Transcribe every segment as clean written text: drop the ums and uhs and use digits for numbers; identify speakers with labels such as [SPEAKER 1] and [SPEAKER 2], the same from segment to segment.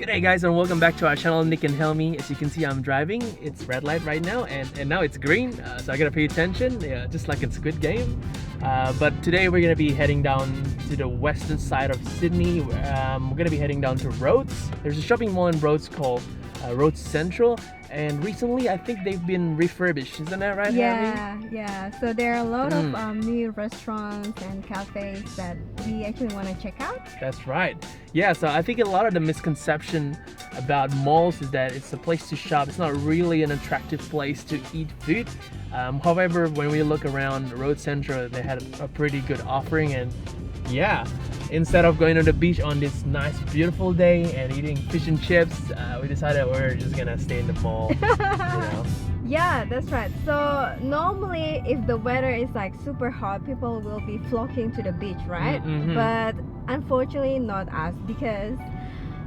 [SPEAKER 1] G'day guys and welcome back to our channel, Nick and Helmi. As you can see, I'm driving. It's red light right now and now it's green, so I gotta pay attention, just like in Squid Game. But today we're gonna be heading down to the western side of Sydney. We're gonna be heading down to Rhodes. There's a shopping mall in Rhodes called Rhodes Central, and recently I think they've been refurbished, isn't that right?
[SPEAKER 2] Yeah. So there are a lot of new restaurants and cafes that we actually want to check out.
[SPEAKER 1] That's right. Yeah, so I think a lot of the misconception about malls is that it's a place to shop. It's not really an attractive place to eat food. However, when we look around Rhodes Central, they had a pretty good offering, and yeah, instead of going to the beach on this nice beautiful day and eating fish and chips, we decided we're just gonna stay in the mall.
[SPEAKER 2] Yeah, that's right. So normally if the weather is like super hot, people will be flocking to the beach, right? But unfortunately not us, because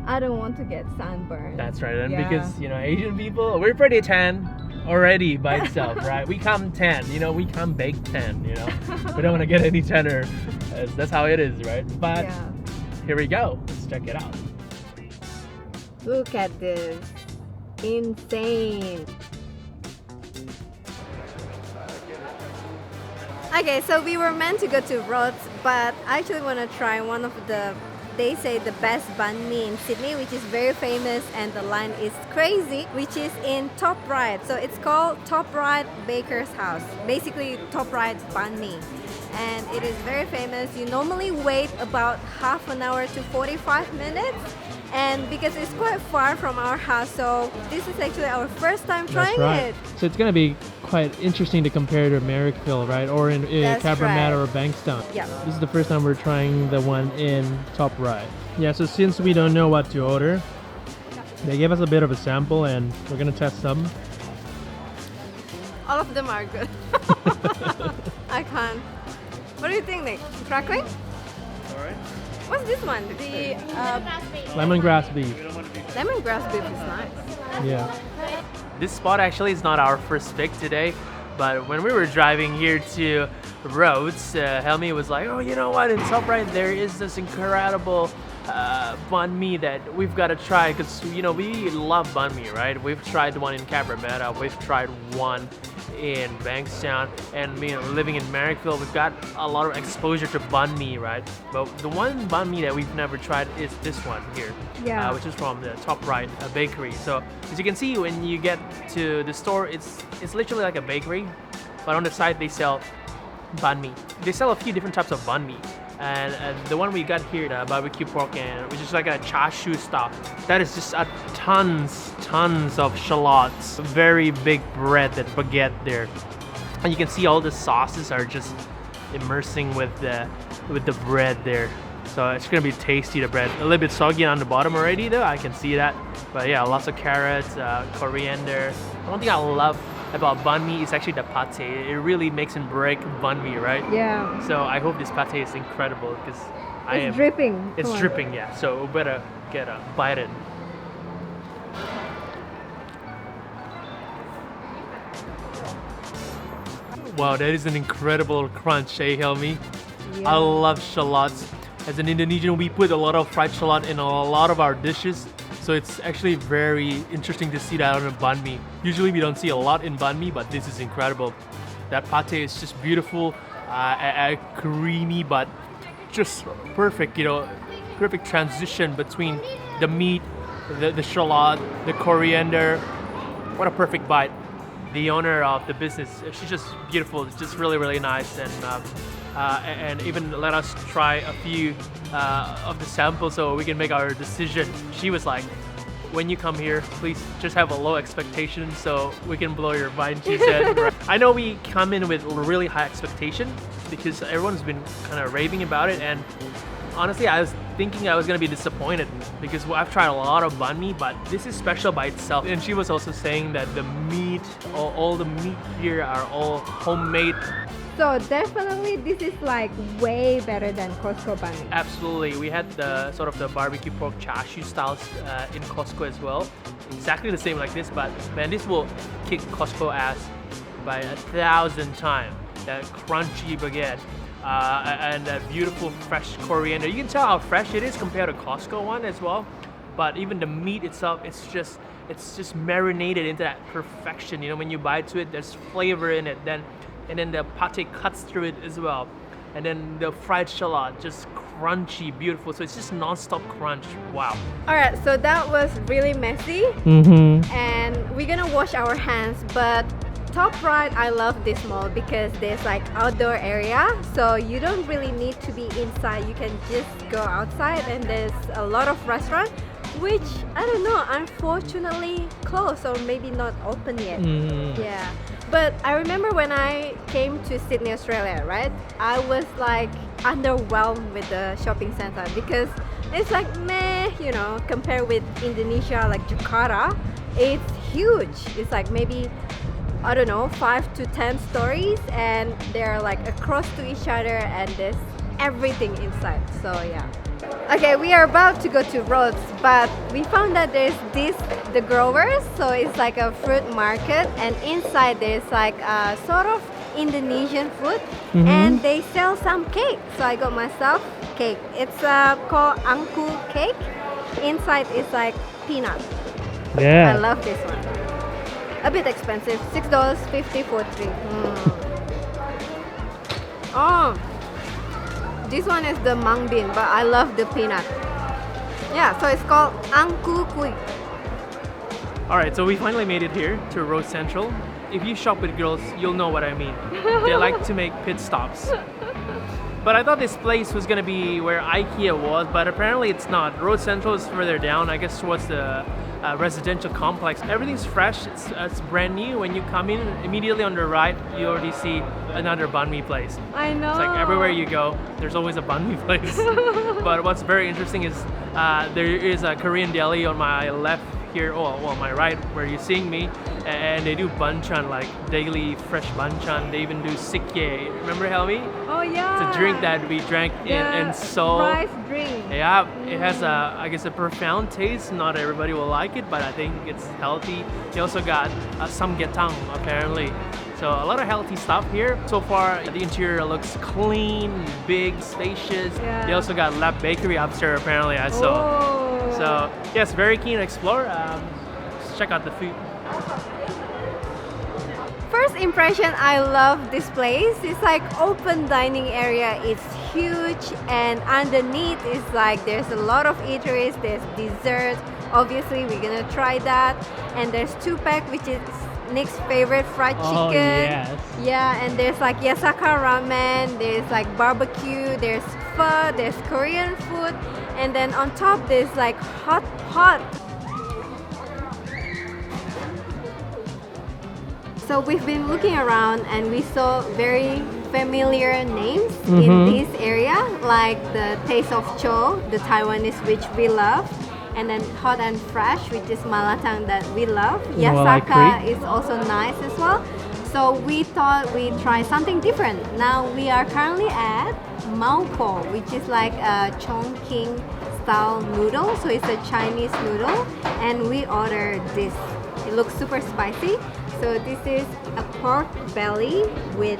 [SPEAKER 2] I don't want to get sunburned.
[SPEAKER 1] That's right. And because Asian people, we're pretty tan already by itself, right? We come tan, we come baked tan, we don't want to get any tanner. That's how it is, right? But here we go. Let's check it out.
[SPEAKER 2] Look at this. Insane. Okay, so we were meant to go to Rhodes, but I actually want to try one of the, they say, the best banh mi in Sydney, which is very famous and the line is crazy, which is in Top Ryde. So it's called Top Ryde Baker's House, basically Top Ryde Banh Mi. And it is very famous. You normally wait about half an hour to 45 minutes, and because it's quite far from our house, so this is actually our first time trying it.
[SPEAKER 1] So it's gonna be quite interesting to compare to Marrickville, right? Or in Cabramatta or Bankstown.
[SPEAKER 2] Yeah.
[SPEAKER 1] This is the first time we're trying the one in Top Ryde. Yeah, so since we don't know what to order, they gave us a bit of a sample and we're gonna test some.
[SPEAKER 2] All of them are good. I can't. What do you think, Nick? Crackling?
[SPEAKER 1] Alright.
[SPEAKER 2] What's this one? The
[SPEAKER 1] Lemongrass beef.
[SPEAKER 2] lemongrass beef is nice.
[SPEAKER 1] Yeah. This spot actually is not our first pick today, but when we were driving here to Rhodes, Helmi was like, oh, you know what, in Top Ryde there is this incredible banh mi that we've got to try, because we love banh mi, right? We've tried one in Cabramatta, we've tried one in Bankstown, and living in Marrickville, we've got a lot of exposure to banh mi, right? But the one banh mi that we've never tried is this one here, which is from the Top Ryde bakery. So as you can see, when you get to the store, it's literally like a bakery, but on the side they sell banh mi. They sell a few different types of banh mi. And the one we got here, the barbecue pork, which is like a char siu style, that is just tons of shallots, very big bread, that baguette there, and you can see all the sauces are just immersing with the bread there. So it's gonna be tasty. The bread a little bit soggy on the bottom already, though, I can see that. But yeah, lots of carrots, coriander. One thing I love about banh mi is actually the pate. It really makes and break banh mi, right?
[SPEAKER 2] Yeah.
[SPEAKER 1] So I hope this pate is incredible, because
[SPEAKER 2] it's dripping.
[SPEAKER 1] It's dripping, yeah. So we better get a bite in. Wow, that is an incredible crunch, Helmi?
[SPEAKER 2] Yeah.
[SPEAKER 1] I love shallots. As an Indonesian, we put a lot of fried shallot in a lot of our dishes. So it's actually very interesting to see that on a banh mi. Usually we don't see a lot in banh mi, but this is incredible. That pate is just beautiful, creamy, but just perfect, perfect transition between the meat, the shallot, the coriander. What a perfect bite. The owner of the business, she's just beautiful. It's just really, really nice, and even let us try a few of the samples so we can make our decision. She was like, when you come here, please just have a low expectation so we can blow your mind, she said. I know we come in with really high expectation because everyone's been kind of raving about it, and honestly I was thinking I was going to be disappointed because I've tried a lot of banh mi, but this is special by itself. And she was also saying that the meat, all the meat here are all homemade.
[SPEAKER 2] So definitely this is like way better than Costco banh mi.
[SPEAKER 1] Absolutely. We had the sort of the barbecue pork char siu styles in Costco as well. Exactly the same like this, but man, this will kick Costco ass by 1,000 times. That crunchy baguette. And that beautiful fresh coriander. You can tell how fresh it is compared to Costco one as well. but even the meat itself, it's just marinated into that perfection. You know, when you bite to it, there's flavor in it. And then the pate cuts through it as well. And then the fried shallot, just crunchy, beautiful. So it's just non-stop crunch. Wow.
[SPEAKER 2] Alright, so that was really messy. And we're gonna wash our hands, but top right, I love this mall because there's like outdoor area, so you don't really need to be inside. You can just go outside, and there's a lot of restaurants, which I don't know, unfortunately closed or maybe not open yet. Yeah. But I remember when I came to Sydney, Australia, right? I was like underwhelmed with the shopping center because it's like meh, you know, compared with Indonesia, like Jakarta, it's huge. It's like maybe, I don't know, 5 to 10 stories, and they're like across to each other, and there's everything inside. So yeah. Okay, we are about to go to Rhodes, but we found that there's the growers, so it's like a fruit market, and inside there's like a sort of Indonesian food, and they sell some cake. So I got myself cake. It's called angku cake. Inside is like peanut.
[SPEAKER 3] Yeah.
[SPEAKER 2] I love this one. A bit expensive, $6.50 for 3. Oh, this one is the mung bean, but I love the peanut. Yeah, so it's called angku kui.
[SPEAKER 1] Alright, so we finally made it here to Rhodes Central. If you shop with girls, you'll know what I mean. They like to make pit stops. But I thought this place was gonna be where IKEA was, but apparently it's not. Rhodes Central is further down, I guess towards the residential complex. Everything's fresh, it's brand new. When you come in, immediately on the right, you already see another banh mi place.
[SPEAKER 2] I know.
[SPEAKER 1] It's like everywhere you go, there's always a banh mi place. But what's very interesting is there is a Korean deli on my left here, well, my right, where you're seeing me, and they do banchan, like daily fresh banchan. They even do sikye. Remember, Helmi?
[SPEAKER 2] Oh yeah.
[SPEAKER 1] It's a drink that we drank in Seoul.
[SPEAKER 2] Rice drink.
[SPEAKER 1] Yeah, it has I guess a profound taste. Not everybody will like it, but I think it's healthy. They also got samgyetang apparently. So a lot of healthy stuff here. So far, the interior looks clean, big, spacious.
[SPEAKER 2] Yeah.
[SPEAKER 1] They also got Lab Bakery upstairs apparently, I saw.
[SPEAKER 2] Oh.
[SPEAKER 1] So yes, very keen to explore. Let's check out the food.
[SPEAKER 2] First impression, I love this place. It's like open dining area. It's huge, and underneath is like there's a lot of eateries. There's dessert. Obviously, we're gonna try that. And there's 2-pack, which is Nick's favorite, fried chicken.
[SPEAKER 3] Oh, yes.
[SPEAKER 2] Yeah, and there's like yasaka ramen. There's like barbecue. There's pho. There's Korean food, and then on top there's like hot pot. So we've been looking around and we saw very familiar names in this area, like the Taste of Cho, the Taiwanese, which we love, and then Hot and Fresh, which is malatang that we love. Yasaka is also nice as well. So we thought we'd try something different. Now we are currently at Maupo, which is like a Chongqing style noodle. So it's a Chinese noodle, and we ordered this. It looks super spicy. So this is a pork belly with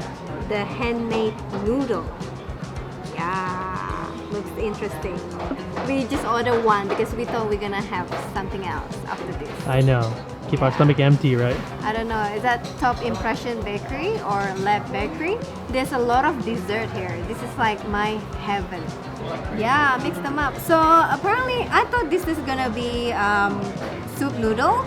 [SPEAKER 2] the handmade noodle. Yeah, looks interesting. We just ordered one because we thought we're gonna have something else after this.
[SPEAKER 3] I know. Keep our stomach empty, right?
[SPEAKER 2] I don't know, is that Top Impression Bakery or Lab Bakery? There's a lot of dessert here. This is like my heaven. Yeah, mix them up. So apparently I thought this is gonna be soup noodle.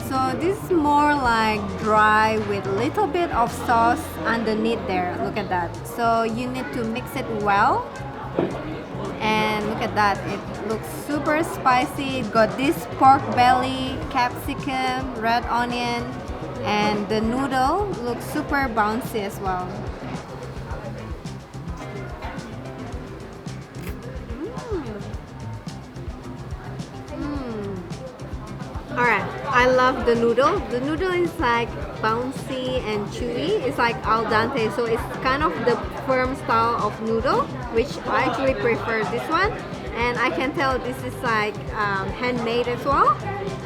[SPEAKER 2] So this is more like dry with a little bit of sauce underneath there. Look at that. So you need to mix it well. And look at that. It looks super spicy. It got this pork belly, capsicum, red onion, and the noodle looks super bouncy as well. Alright, I love the noodle. The noodle is like bouncy and chewy. It's like al dente, so it's kind of the firm style of noodle, which I actually prefer this one. And I can tell this is like handmade as well,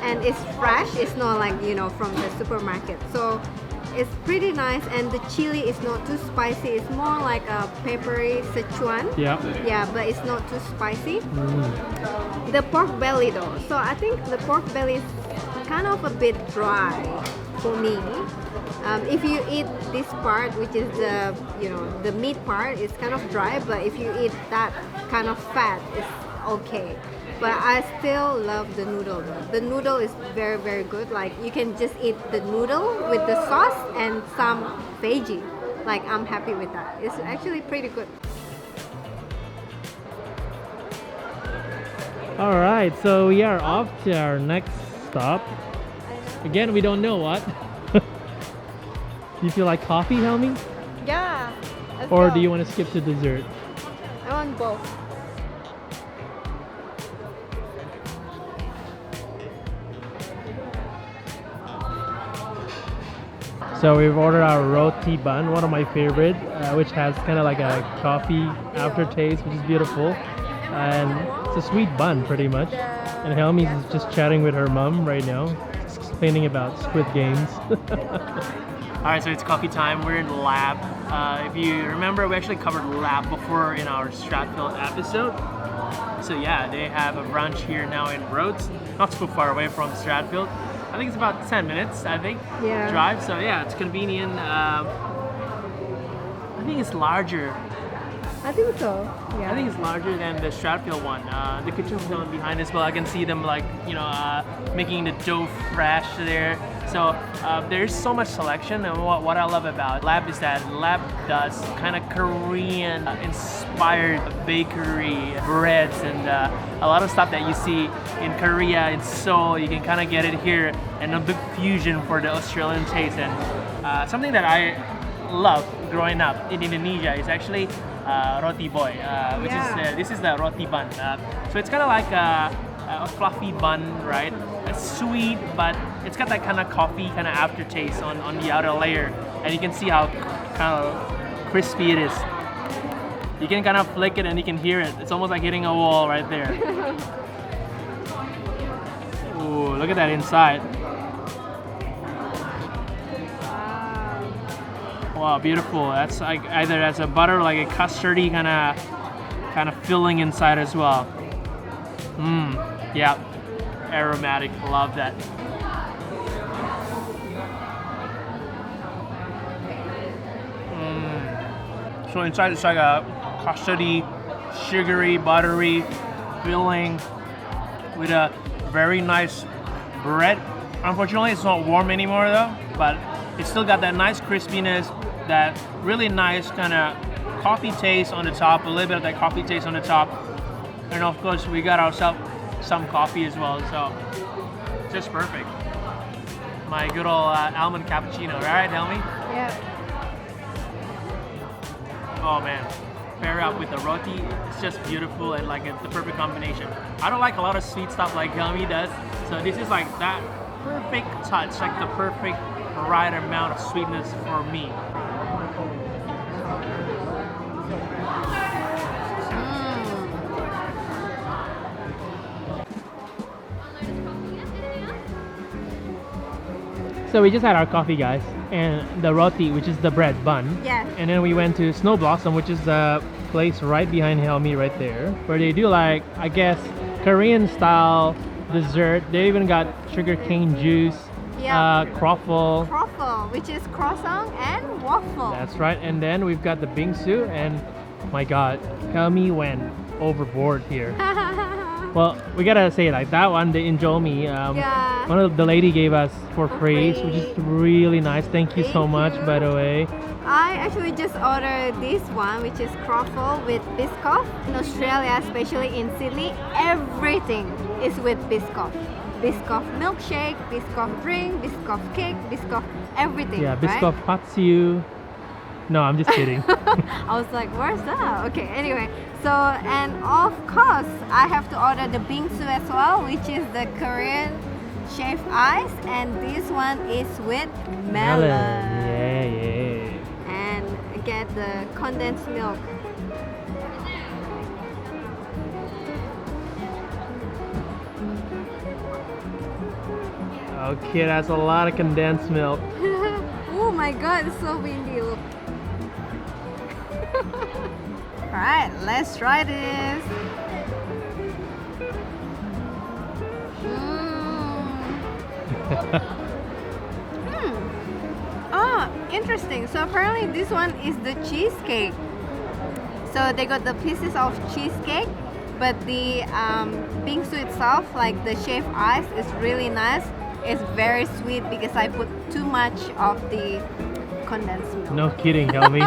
[SPEAKER 2] and it's fresh. It's not like, you know, from the supermarket. So It's pretty nice, and the chili is not too spicy. It's more like a peppery Sichuan.
[SPEAKER 3] Yeah.
[SPEAKER 2] Yeah, but it's not too spicy.
[SPEAKER 3] Mm.
[SPEAKER 2] The pork belly though, so I think the pork belly is kind of a bit dry for me. If you eat this part, which is the the meat part, it's kind of dry. But if you eat that kind of fat, it's okay. But I still love the noodle. The noodle is very, very good. Like you can just eat the noodle with the sauce and some veggie. Like I'm happy with that. It's actually pretty good.
[SPEAKER 3] All right, so we are off to our next stop. Again, we don't know what. Do you feel like coffee, Helmi?
[SPEAKER 2] Yeah.
[SPEAKER 3] Or do you want to skip to dessert?
[SPEAKER 2] I want both.
[SPEAKER 3] So we've ordered our roti bun, one of my favorite, which has kind of like a coffee aftertaste, which is beautiful. And it's a sweet bun, pretty much. And Helmi is just chatting with her mom right now, explaining about Squid Games.
[SPEAKER 1] Alright, so it's coffee time. We're in lab. If you remember, we actually covered lab before in our Stratfield episode. So yeah, they have a brunch here now in Rhodes, not too far away from Stratfield. I think it's about 10 minutes, drive. So yeah, it's convenient. I think it's larger.
[SPEAKER 2] I think so. Yeah.
[SPEAKER 1] I think it's larger than the Stratfield one. The kitchen film behind as well. I can see them making the dough fresh there. So there's so much selection, and what I love about Lab is that Lab does kind of Korean inspired bakery breads and a lot of stuff that you see in Korea, in Seoul, you can kind of get it here, and a big fusion for the Australian taste. And something that I love growing up in Indonesia is actually roti boy, which is this is the roti bun. So it's kind of like a fluffy bun, right? It's sweet, but it's got that kind of coffee kind of aftertaste on the outer layer, and you can see how kind of crispy it is. You can kind of flick it and you can hear it. It's almost like hitting a wall right there. Ooh, look at that inside. Wow, beautiful. That's like either that's a butter, like a custardy kind of filling inside as well. Yeah, aromatic. Love that. So inside it's like a custardy, sugary, buttery filling with a very nice bread. Unfortunately, it's not warm anymore though, but it's still got that nice crispiness, that really nice kind of coffee taste on the top, a little bit of that coffee taste on the top. And of course, we got ourselves some coffee as well, so just perfect. My good old almond cappuccino, right, Helmi?
[SPEAKER 2] Yeah.
[SPEAKER 1] Oh man, pair up with the roti, it's just beautiful and like it's the perfect combination. I don't like a lot of sweet stuff like Helmi does, so this is like that perfect touch, like the perfect right amount of sweetness for me.
[SPEAKER 3] So we just had our coffee, guys, and the roti, which is the bread bun.
[SPEAKER 2] Yes.
[SPEAKER 3] And then we went to Snow Blossom, which is the place right behind Helmi right there, where they do like, I guess, Korean style dessert. They even got sugarcane juice, croffle.
[SPEAKER 2] Croffle, which is croissant and waffle.
[SPEAKER 3] That's right. And then we've got the bingsoo, and my God, Helmi went overboard here. Well, we gotta say like that one, the Injomi, one of the lady gave us for free, which is really nice. Thank you so much, by the way.
[SPEAKER 2] I actually just ordered this one, which is croffle with Biscoff. In Australia, especially in Sydney, everything is with Biscoff. Biscoff milkshake, Biscoff drink, Biscoff cake, Biscoff everything.
[SPEAKER 3] Yeah, Biscoff patsu. No, I'm just kidding.
[SPEAKER 2] I was like, where's that? Okay, anyway. So, and of course, I have to order the bingsoo as well, which is the Korean shaved ice. And this one is with melon.
[SPEAKER 3] Yeah.
[SPEAKER 2] And get the condensed milk.
[SPEAKER 3] Okay, that's a lot of condensed milk.
[SPEAKER 2] Ooh, my god, it's so windy. Look. Alright, let's try this. Oh, interesting. So apparently this one is the cheesecake. So they got the pieces of cheesecake, but the bingsoo itself, like the shaved ice, is really nice. It's very sweet because I put too much of the condensed milk.
[SPEAKER 3] No kidding, Helmi.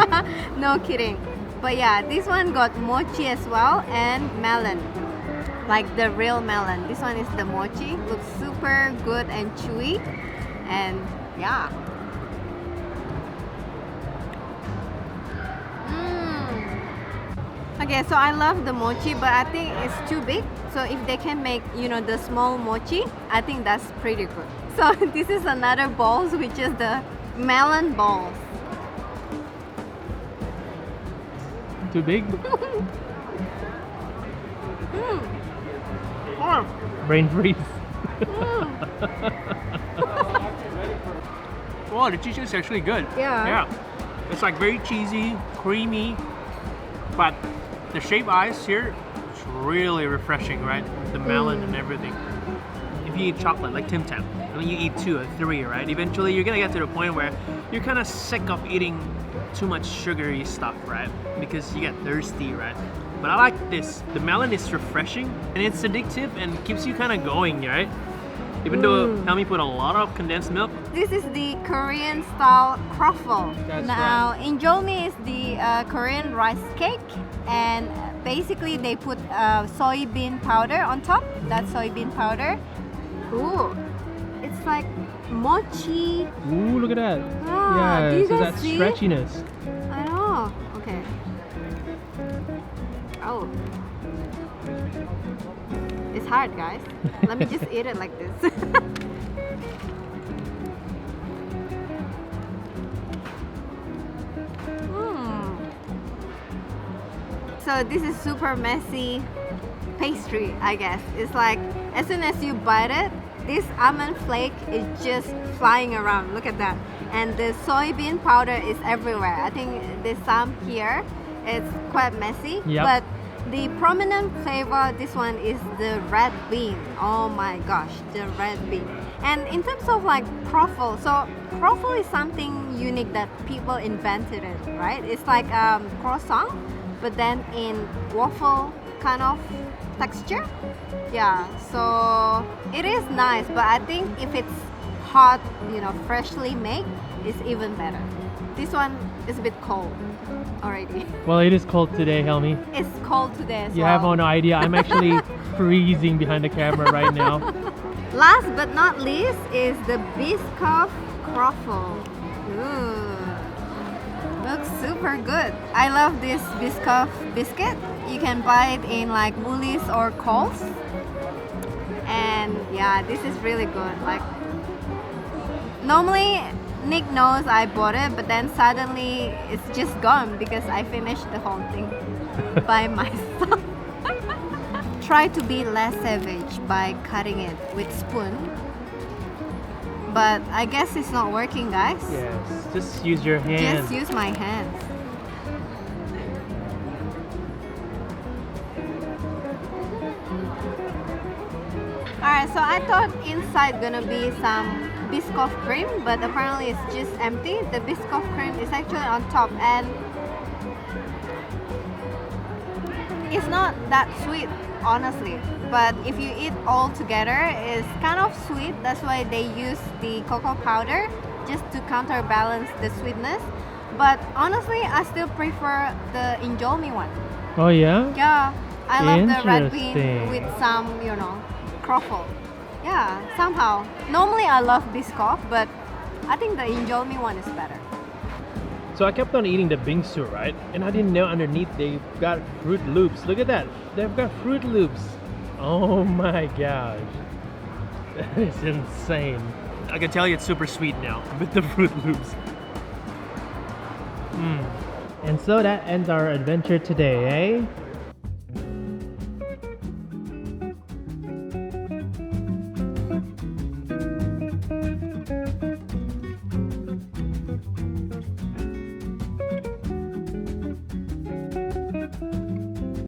[SPEAKER 2] No kidding. But yeah, this one got mochi as well and melon. Like the real melon. This one is the mochi. Looks super good and chewy. And yeah. Okay, so I love the mochi, but I think it's too big. So if they can make, you know, the small mochi, I think that's pretty good. So this is another balls, which is the melon balls.
[SPEAKER 3] Too big?
[SPEAKER 2] Oh.
[SPEAKER 3] Brain freeze.
[SPEAKER 1] Oh, the cheese is actually good.
[SPEAKER 2] Yeah.
[SPEAKER 1] Yeah. It's like very cheesy, creamy, but the shaved ice here, it's really refreshing, right? The melon and everything. If you eat chocolate, like Tim Tam, and then you eat 2 or 3, right? Eventually you're gonna get to the point where you're kind of sick of eating too much sugary stuff, right? Because you get thirsty, right? But I like this. The melon is refreshing and it's addictive and keeps you kind of going, right? Even though Helmi put a lot of condensed milk.
[SPEAKER 2] This is the Korean style croffle.
[SPEAKER 3] That's
[SPEAKER 2] Now, injolmi is the Korean rice cake, and basically they put soybean powder on top. That's soybean powder. Ooh, it's like mochi.
[SPEAKER 3] Ooh, look at that.
[SPEAKER 2] Ah,
[SPEAKER 3] Yeah,
[SPEAKER 2] do you
[SPEAKER 3] so
[SPEAKER 2] guys
[SPEAKER 3] that
[SPEAKER 2] see?
[SPEAKER 3] stretchiness.
[SPEAKER 2] I know. Okay. Oh. It's hard, guys. Let me just eat it like this. So this is super messy pastry, I guess. It's like as soon as you bite it, this almond flake is just flying around. Look at that. And the soybean powder is everywhere. I think there's some here. It's quite messy.
[SPEAKER 3] Yep.
[SPEAKER 2] But the prominent flavor, this one is the red bean. Oh my gosh, the red bean. And in terms of like croffle, so croffle is something unique that people invented it, right? It's like croissant, but then in waffle kind of texture. Yeah, so it is nice, but I think if it's hot, you know, freshly made, it's even better. This one is a bit cold already.
[SPEAKER 3] Well, it is cold today, Helmi.
[SPEAKER 2] It's cold today as
[SPEAKER 3] You
[SPEAKER 2] well.
[SPEAKER 3] have no idea. I'm actually freezing behind the camera right now.
[SPEAKER 2] Last but not least is the Biscoff croffle. Ooh, looks super good. I love this Biscoff biscuit. You can buy it in like Woolies or Coles. And yeah, this is really good. Like normally Nick knows I bought it, but then suddenly it's just gone because I finished the whole thing by myself. Try to be less savage by cutting it with spoon, but I guess it's not working, guys.
[SPEAKER 3] Yes, just use your hand.
[SPEAKER 2] Just use my hands. Alright, so I thought inside gonna be some Biscoff cream, but apparently it's just empty. The Biscoff cream is actually on top, and it's not that sweet, honestly. But if you eat all together, it's kind of sweet. That's why they use the cocoa powder just to counterbalance the sweetness. But honestly, I still prefer the injolmi one.
[SPEAKER 3] Oh yeah?
[SPEAKER 2] Yeah, I love the red bean
[SPEAKER 3] Interesting.
[SPEAKER 2] with some, you know, croffle. Yeah, somehow. Normally I love Biscoff, but I think the injolmi one is better.
[SPEAKER 3] So I kept on eating the bingsoo, right? And I didn't know underneath they've got Fruit Loops. Look at that. They've got Fruit Loops. Oh my gosh. That is insane.
[SPEAKER 1] I can tell you it's super sweet now with the Fruit Loops.
[SPEAKER 3] And so that ends our adventure today, eh?